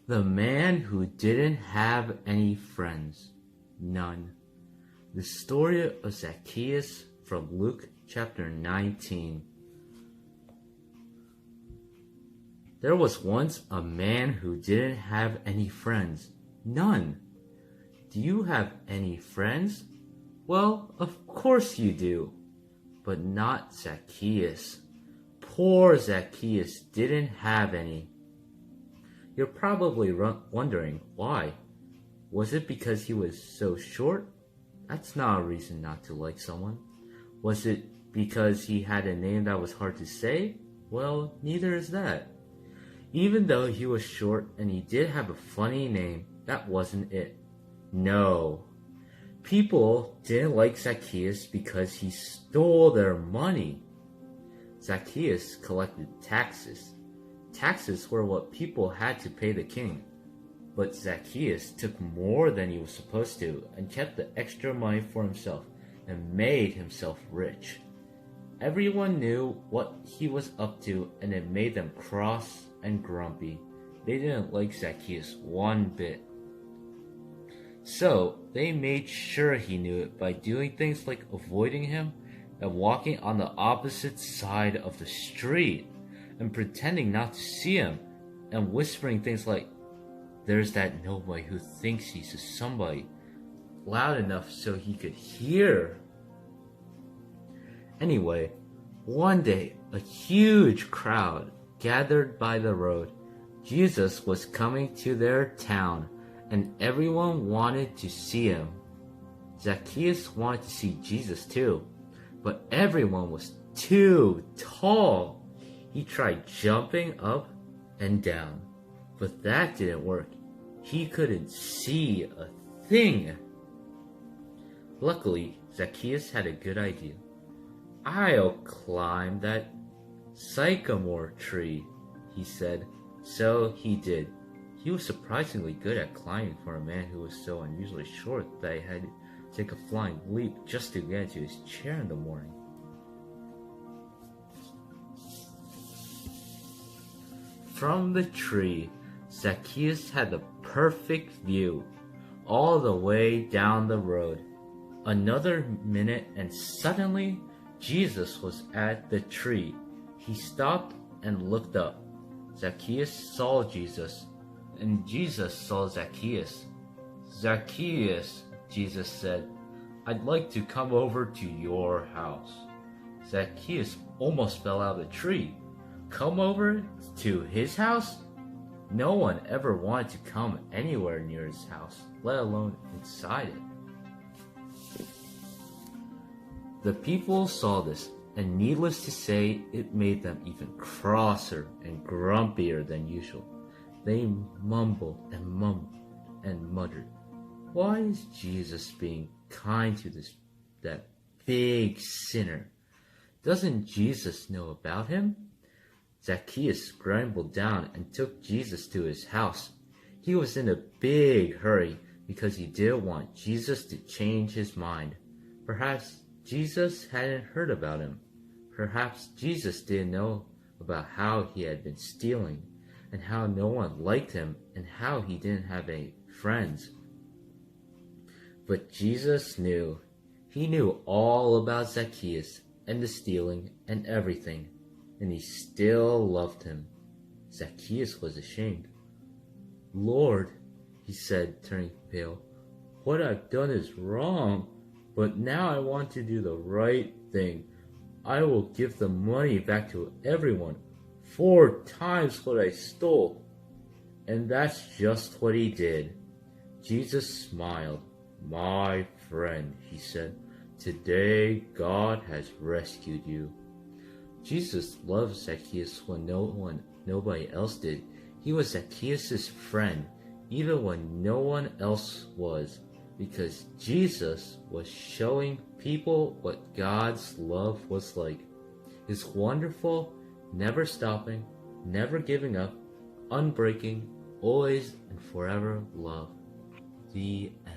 The man who didn't have any friends. None. The story of Zacchaeus from Luke chapter 19. There was once a man who didn't have any friends. None. Do you have any friends? Well, of course you do. But not Zacchaeus. Poor Zacchaeus didn't have any. You're probably wondering why. Was it because he was so short? That's not a reason not to like someone. Was it because he had a name that was hard to say? Well, neither is that. Even though he was short and he did have a funny name, that wasn't it. No. People didn't like Zacchaeus because he stole their money. Zacchaeus collected taxes. Taxes were what people had to pay the king. But Zacchaeus took more than he was supposed to and kept the extra money for himself and made himself rich. Everyone knew what he was up to and it made them cross and grumpy. They didn't like Zacchaeus one bit. So they made sure he knew it by doing things like avoiding him and walking on the opposite side of the street and pretending not to see him and whispering things like, "There's that nobody who thinks he's a somebody," loud enough so he could hear. Anyway, one day a huge crowd gathered by the road. Jesus was coming to their town and everyone wanted to see him. Zacchaeus wanted to see Jesus too, but everyone was too tall. He tried jumping up and down, but that didn't work. He couldn't see a thing. Luckily, Zacchaeus had a good idea. "I'll climb that sycamore tree," he said. So he did. He was surprisingly good at climbing for a man who was so unusually short that he had to take a flying leap just to get into his chair in the morning. From the tree, Zacchaeus had the perfect view all the way down the road. Another minute and suddenly Jesus was at the tree. He stopped and looked up. Zacchaeus saw Jesus, and Jesus saw Zacchaeus. "Zacchaeus," Jesus said, "I'd like to come over to your house." Zacchaeus almost fell out of the tree. Come over to his house? No one ever wanted to come anywhere near his house, let alone inside it. The people saw this, and needless to say, it made them even crosser and grumpier than usual. They mumbled and muttered, "Why is Jesus being kind to that big sinner? Doesn't Jesus know about him?" Zacchaeus scrambled down and took Jesus to his house. He was in a big hurry because he didn't want Jesus to change his mind. Perhaps Jesus hadn't heard about him. Perhaps Jesus didn't know about how he had been stealing and how no one liked him and how he didn't have any friends. But Jesus knew. He knew all about Zacchaeus and the stealing and everything. And he still loved him. Zacchaeus was ashamed. "Lord," he said, turning pale, "what I've done is wrong, but now I want to do the right thing. I will give the money back to everyone, 4 times what I stole." And that's just what he did. Jesus smiled. "My friend," he said, "today God has rescued you." Jesus loved Zacchaeus when nobody else did. He was Zacchaeus' friend, even when no one else was, because Jesus was showing people what God's love was like. His wonderful, never stopping, never giving up, unbreaking, always and forever love. The end.